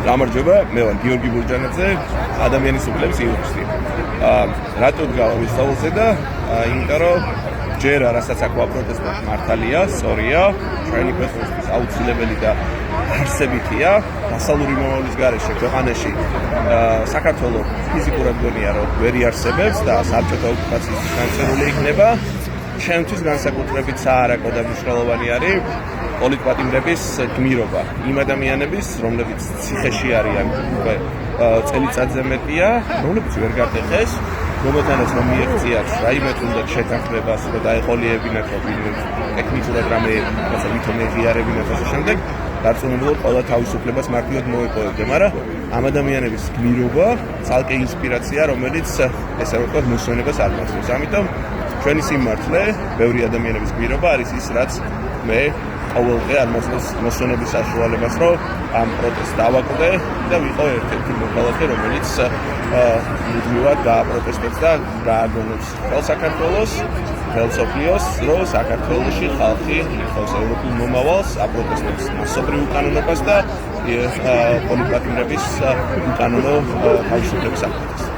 გამარჯობა, მე ვარ გიორგი ბურჯანაძე, ადამიანის უფლების იურისტი. რატო დგავა ვისწავლზე და იმიტომ რომ ჯერ რასაც აქ ვაპროტესტებთ მართალია, სწორია, ჩვენი ქვეყნისთვის აუცილებელი და არსებითია დასავლური მომავლის გარეშე ქვეყანაში საქართველოს ფიზიკურად გონია რომ ვერ იარსებებს და საბჭოთა ოკუპაციის განცემული იქნება. ჩემთვის განსაკუთრებით საარაკო და მნიშვნელოვანი არის პოლიტპატიმრების გმირობა იმ ადამიანების, რომლებიც ციხეში არიან უკვე წელიწადზე მეტია, რომლებიც ვერ გატეხეს, რომელთანაც რომ მიეღწიათ რაიმე თუნდაც შეთანხმებას და დაეყოლიებინათ ტექნიკურად რამე ვითომ ეღიარებინათ ასე შემდეგ, დარწმუნებულად ყველა თავისუფლებას მარტივად მოეპოვებდა, მაგრამ ამ ადამიანების გმირობა ცალკე ინსპირაცია, რომელიც ესე ვთქვათ მოსვენებას არ მართავს. ამიტომ ჩვენი სიმართლე, ბევრი ადამიანების გმირობა არის ის, რაც მე ყოველდღე არ მართავს მოსვენების საშუალებას, რომ ამ პროტესტს დავაკვდე და ვიყო ერთ-ერთი მოქალაქე, რომელიც მუდმივად გააპროტესტებს და გააგონებს ხელ საქართველოს, ხელ სოფლიოს, რომ საქართველოში ხალხი იხავს ევროპულ მომავალს, აპროტესტებს მასობრივ უკანონობას და პოლიტპატიმრების უკანონო თავისუფლების აქტს.